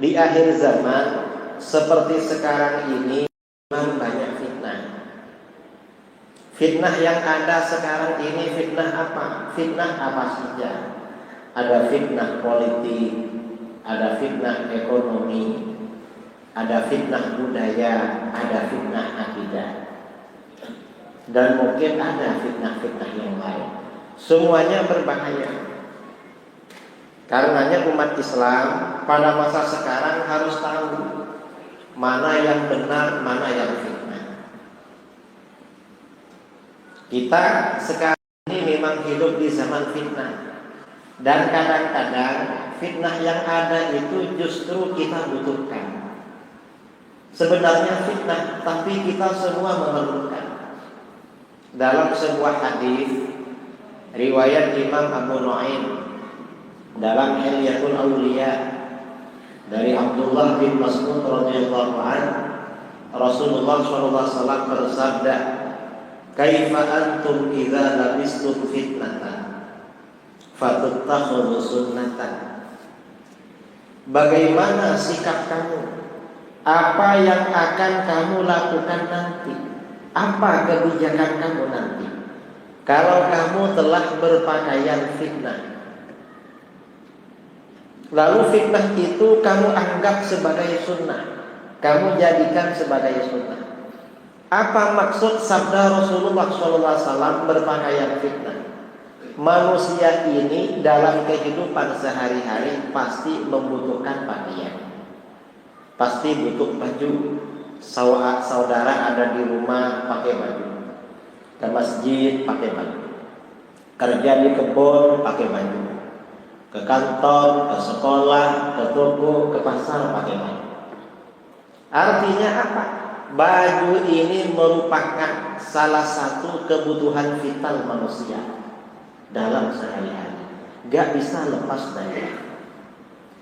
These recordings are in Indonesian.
Di akhir zaman seperti sekarang ini memang banyak fitnah. Fitnah yang ada sekarang ini fitnah apa? Fitnah apa saja? Ada fitnah politik, ada fitnah ekonomi, ada fitnah budaya, ada fitnah akidah, dan mungkin ada fitnah-fitnah yang lain. Semuanya berbahaya. Karenanya umat Islam pada masa sekarang harus tahu mana yang benar, mana yang fitnah. Kita sekarang ini memang hidup di zaman fitnah, dan kadang-kadang fitnah yang ada itu justru kita butuhkan. Sebenarnya fitnah, tapi kita semua memerlukan. Dalam sebuah hadis riwayat Imam Abu Nuaim dalam Hilyatul Auliya dari Abdullah bin Mas'ud radhiyallahu anhu, Rasulullah SAW bersabda, "Kaifa antum idza labistum fitnatan fatattakhudhu sunnatan?" Bagaimana sikap kamu? Apa yang akan kamu lakukan nanti? Apa kebijakan kamu nanti kalau kamu telah berpakaian fitnah? Lalu fitnah itu kamu anggap sebagai sunnah, kamu jadikan sebagai sunnah. Apa maksud sabda Rasulullah SAW berpakaian fitnah? Manusia ini dalam kehidupan sehari-hari pasti membutuhkan pakaian, pasti butuh baju. Saudara ada di rumah pakai baju, ke masjid pakai baju, kerja di kebun pakai baju, ke kantor, ke sekolah, ke toko, ke pasar pakai baju. Artinya apa? Baju ini merupakan salah satu kebutuhan vital manusia dalam sehari-hari, gak bisa lepas dari.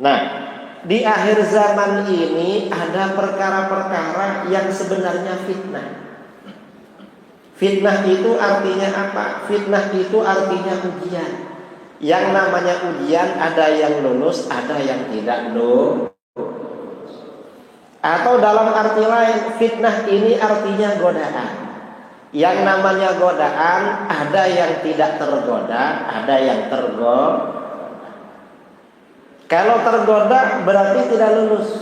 Nah, di akhir zaman ini ada perkara-perkara yang sebenarnya fitnah. Fitnah itu artinya apa? Fitnah itu artinya ujian. Yang namanya ujian ada yang lulus, ada yang tidak lulus. Atau dalam arti lain, fitnah ini artinya godaan. Yang namanya godaan ada yang tidak tergoda, ada yang tergoda. Kalau tergoda berarti tidak lulus,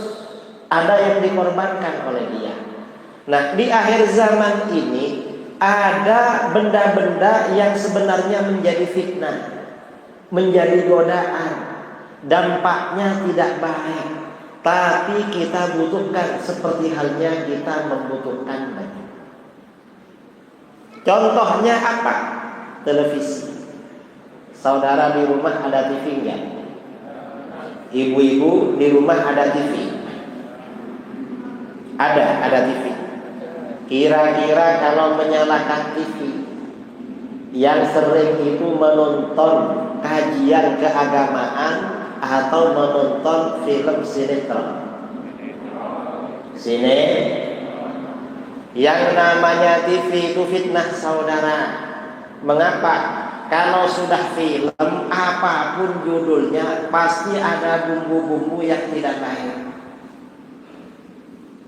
ada yang dikorbankan oleh dia. Nah, di akhir zaman ini ada benda-benda yang sebenarnya menjadi fitnah, menjadi godaan, dampaknya tidak baik, tapi kita butuhkan seperti halnya kita membutuhkan baju. Contohnya apa? Televisi. Saudara di rumah ada TV enggak? Ibu-ibu di rumah ada TV? Ada TV. Kira-kira kalau menyalakan TV, yang sering itu menonton kajian keagamaan atau menonton film sinetron? Yang namanya TV itu fitnah, saudara. Mengapa? Kalau sudah film, apapun judulnya pasti ada bumbu-bumbu yang tidak baik.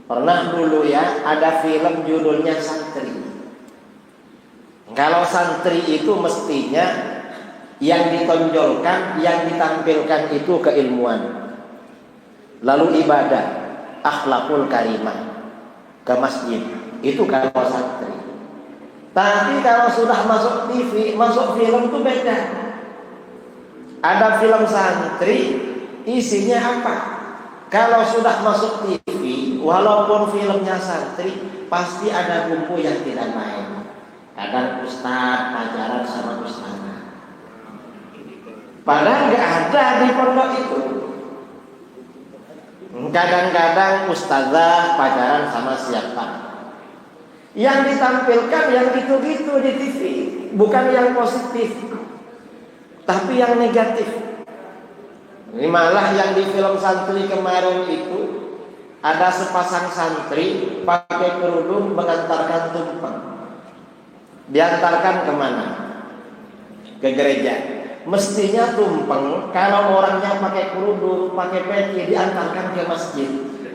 Pernah dulu ya, ada film judulnya Santri. Kalau santri itu mestinya yang ditonjolkan, yang ditampilkan itu keilmuan, lalu ibadah, akhlakul karimah, ke masjid. Itu kalau santri. Tapi kalau sudah masuk TV, masuk film itu beda. Ada film santri, isinya apa? Kalau sudah masuk TV, walaupun filmnya santri, pasti ada bumbu yang tidak baik. Kadang ustaz pacaran sama ustazah, padahal nggak ada di pondok itu. Kadang-kadang ustazah pacaran sama siapa. Yang ditampilkan yang gitu-gitu di TV, bukan yang positif, tapi yang negatif. Ini malah yang di film santri kemarin itu ada sepasang santri pakai kerudung mengantarkan tumpeng. Diantarkan kemana? Ke gereja. mestinya tumpeng kalau orangnya pakai kerudung, pakai peci diantarkan ke masjid.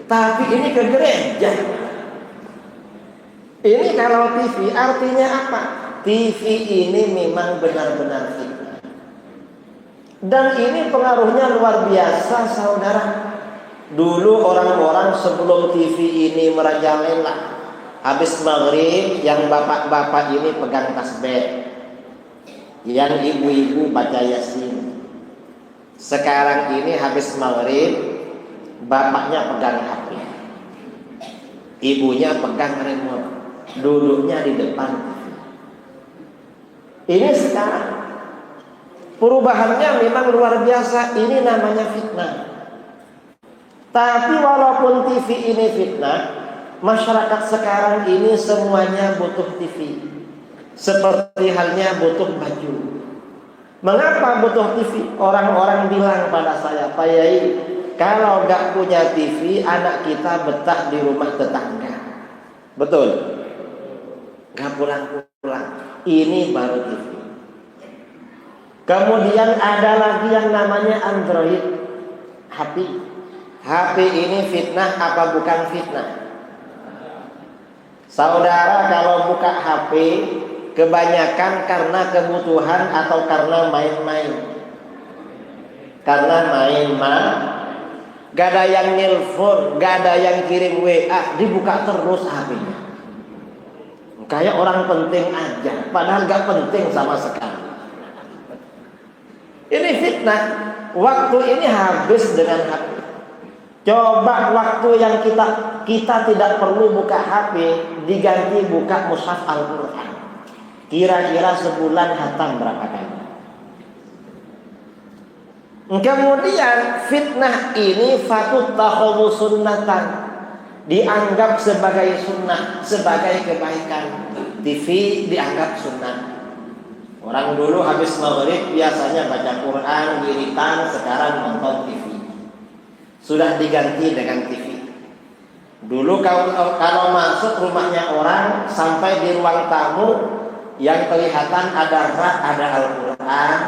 Tapi ini ke gereja. Ini kalau TV artinya apa? TV ini memang benar-benar fitnah. Dan ini pengaruhnya luar biasa, saudara. Dulu orang-orang sebelum TV ini merajalela, habis maghrib yang bapak-bapak ini pegang tasbih, yang ibu-ibu baca Yasin. Sekarang ini habis maghrib, bapaknya pegang HP, ibunya pegang remote, duduknya di depan TV. Ini sekarang perubahannya memang luar biasa. Ini namanya fitnah. Tapi walaupun TV ini fitnah, masyarakat sekarang ini semuanya butuh TV. Seperti halnya butuh baju. Mengapa butuh TV? Orang-orang bilang pada saya, Pak Yai, kalau gak punya TV, anak kita betah di rumah tetangga. Betul? Gak pulang-pulang. Ini baru TV. Kemudian ada lagi yang namanya Android, HP. HP ini fitnah apa bukan fitnah? Saudara kalau buka HP, kebanyakan karena kebutuhan atau karena main-main. Karena main-main, gak ada yang nelfon, gak ada yang kirim WA, dibuka terus HP-nya. Kayak orang penting aja, padahal gak penting sama sekali. Ini fitnah. Waktu ini habis dengan HP. Coba waktu yang kita tidak perlu buka HP, diganti buka mushaf Al-Quran. Kira-kira sebulan hatam berapa kali? Kemudian fitnah ini fatut takhudhu sunnatan, dianggap sebagai sunnah, sebagai kebaikan. TV dianggap sunnah. Orang dulu habis maghrib biasanya baca Quran, wiritan, sekarang nonton TV. Sudah diganti dengan TV. Dulu kalau masuk rumahnya orang, sampai di ruang tamu, yang kelihatan ada rak, ada Al-Quran,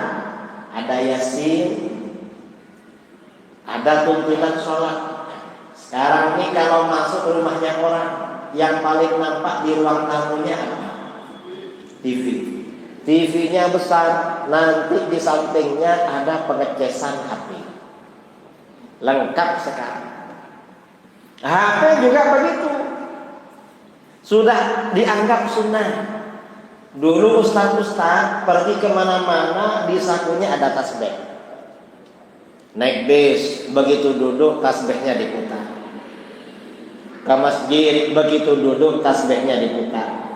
ada Yasin, ada tuntunan sholat. Sekarang ini kalau masuk rumahnya orang, yang paling nampak di ruang tamunya apa? TV. TV-nya besar, nanti di sampingnya ada pengecasan HP. Lengkap sekarang. HP juga begitu. Sudah dianggap sunnah. Dulu ustaz-ustaz pergi kemana-mana, di sakunya ada tasbih. Naik bis, begitu duduk tasbihnya diputar. Ke masjid, begitu duduk tasbihnya diputar.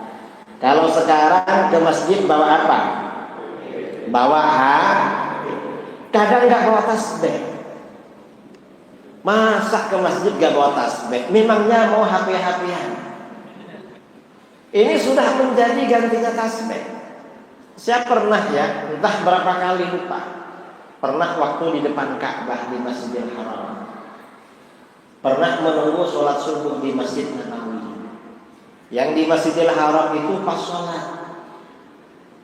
Kalau sekarang ke masjid bawa apa? Bawa kadang nggak bawa tasbih. Masa ke masjid nggak bawa tasbih? Memangnya mau HP-HPan? Ini sudah menjadi gantinya tasbih. Saya pernah ya, entah berapa kali lupa, pernah waktu di depan Ka'bah di Masjidil Haram, pernah menunggu sholat subuh di Masjid Nabawi. Yang di Masjidil Haram itu pas sholat,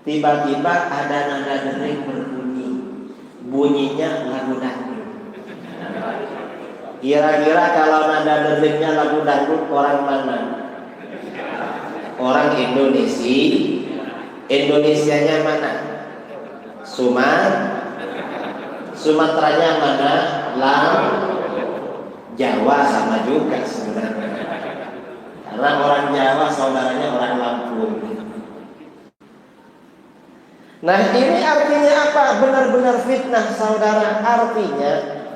tiba-tiba ada nada dering berbunyi. Bunyinya lagu dangdut. Kira-kira kalau nada deringnya lagu dangdut orang mana? Orang Indonesia. Indonesianya mana? Sumateranya mana? Jawa sama juga sebenarnya. Karena orang Jawa saudaranya orang Lampung. Nah ini artinya apa? Benar-benar fitnah saudara. Artinya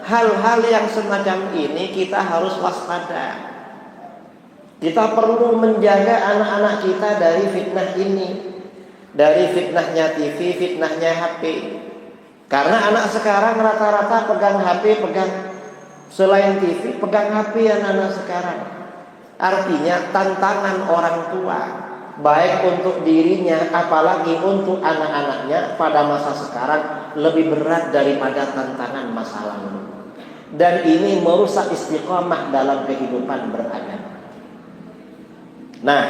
hal-hal yang semacam ini kita harus waspada. Kita perlu menjaga anak-anak kita dari fitnah ini. Dari fitnahnya TV, fitnahnya HP. Karena anak sekarang rata-rata pegang HP, selain TV, pegang HP anak-anak sekarang. Artinya tantangan orang tua, baik untuk dirinya apalagi untuk anak-anaknya pada masa sekarang lebih berat daripada tantangan masa lalu. Dan ini merusak istiqomah dalam kehidupan beragama. Nah,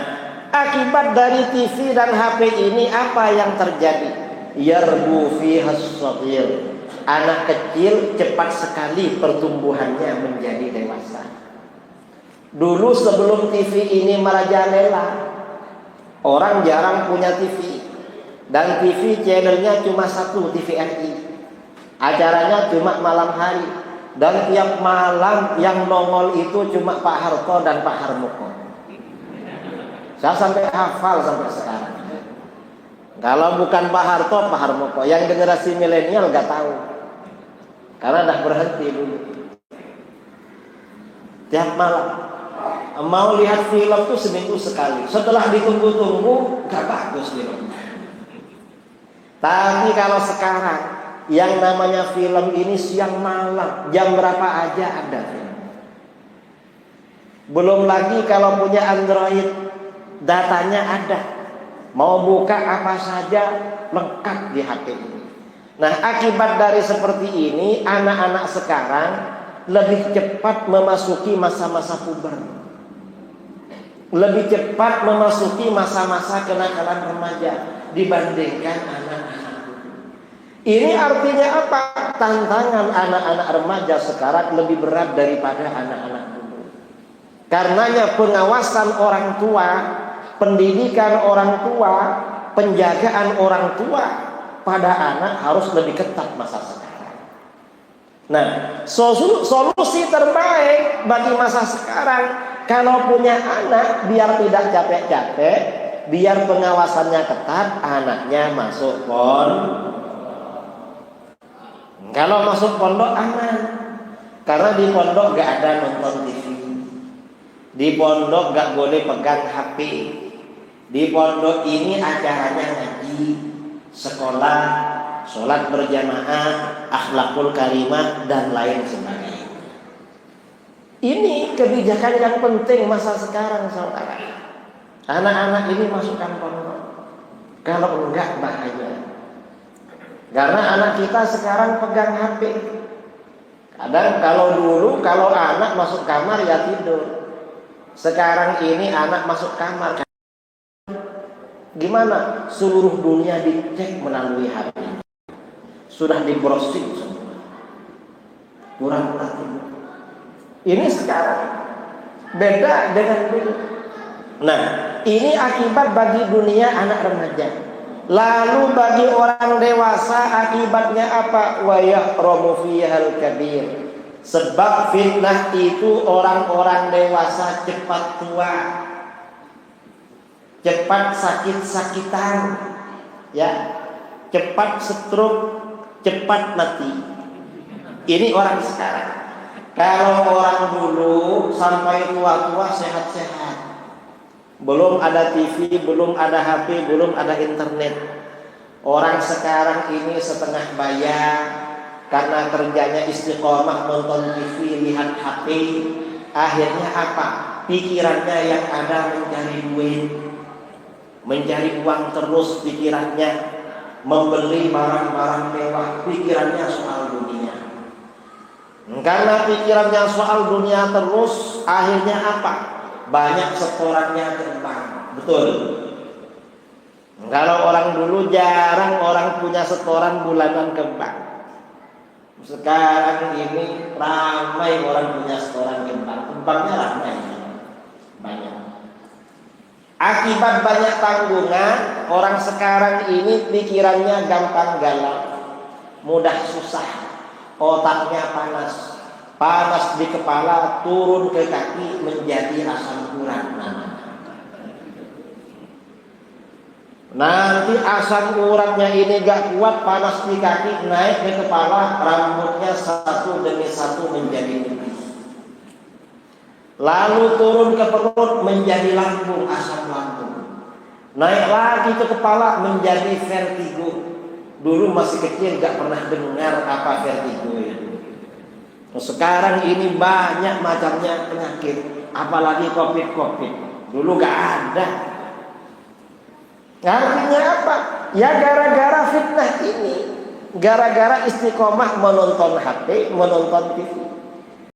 akibat dari TV dan HP ini apa yang terjadi? yarbu fiha as-saghir. Anak kecil cepat sekali pertumbuhannya menjadi dewasa. Dulu sebelum TV ini merajalela, orang jarang punya TV. Dan TV channelnya cuma satu, TVRI. Acaranya cuma malam hari. Dan tiap malam yang nongol itu cuma Pak Harto dan Pak Harmoko. Saya sampai hafal sampai sekarang. Kalau bukan Pak Harto, Pak Harmoko. Yang generasi milenial gak tahu. Karena dah berhenti dulu. Tiap malam mau lihat film tuh seminggu sekali. Setelah ditunggu-tunggu gak bagus film. Tapi kalau sekarang yang namanya film ini siang malam, jam berapa aja ada film. Belum lagi kalau punya Android, datanya ada. Mau buka apa saja lengkap di HP ini. Nah, akibat dari seperti ini, anak-anak sekarang lebih cepat memasuki masa-masa puber. Lebih cepat memasuki masa-masa kenakalan remaja dibandingkan anak-anak. Ini artinya apa? Tantangan anak-anak remaja sekarang lebih berat daripada anak-anak dulu. Karenanya pengawasan orang tua, pendidikan orang tua, penjagaan orang tua pada anak harus lebih ketat masa sekarang. Nah, solusi terbaik bagi masa sekarang, kalau punya anak biar tidak capek-capek, biar pengawasannya ketat, anaknya masuk pondok. Kalau masuk pondok aman, karena di pondok gak ada nonton TV. Di pondok gak boleh pegang HP. Di pondok ini acaranya ngaji, sekolah, sholat berjamaah, akhlakul karimah, dan lain sebagainya. Ini kebijakan yang penting masa sekarang, saudara. Anak-anak ini masukkan pondok. Kalau enggak bahaya. Karena anak kita sekarang pegang HP. Kadang kalau dulu kalau anak masuk kamar ya tidur. Sekarang ini anak masuk kamar, gimana? Seluruh dunia dicek melalui HP. Sudah di browsing semua. Pura-pura tidur. Ini sekarang beda dengan dulu. Nah, ini akibat bagi dunia anak remaja. Lalu bagi orang dewasa akibatnya apa? Wa yahramu fihal kabir. Sebab fitnah itu orang-orang dewasa cepat tua, cepat sakit-sakitan, ya, cepat stroke, cepat mati. Ini orang sekarang. Kalau orang dulu sampai tua-tua sehat-sehat, belum ada TV, belum ada HP, belum ada internet. Orang sekarang ini setengah bayar karena kerjanya istiqomah nonton TV, lihat HP. Akhirnya apa? Pikirannya yang ada mencari duit, mencari uang terus pikirannya, membeli barang-barang mewah, pikirannya soal dunia. Karena pikirannya soal dunia terus, akhirnya apa? Banyak setorannya terbang. Betul. Kalau orang dulu jarang orang punya setoran bulanan ke bank. Sekarang ini ramai orang punya setoran ke bank. Banknya ramai, banyak. Akibat banyak tanggungan, orang sekarang ini pikirannya gampang galau, mudah susah, otaknya panas. Panas di kepala, turun ke kaki, menjadi asam urat. Nanti asam uratnya ini gak kuat, panas di kaki, naik ke kepala, rambutnya satu demi satu menjadi tipis. Lalu turun ke perut, menjadi lambung, asam lambung. Naik lagi ke kepala, menjadi vertigo. Dulu masih kecil gak pernah dengar apa vertigo itu. Sekarang ini banyak macamnya penyakit, apalagi COVID. Dulu gak ada. Artinya apa? Ya gara-gara fitnah ini, gara-gara istiqomah menonton HP, menonton TV.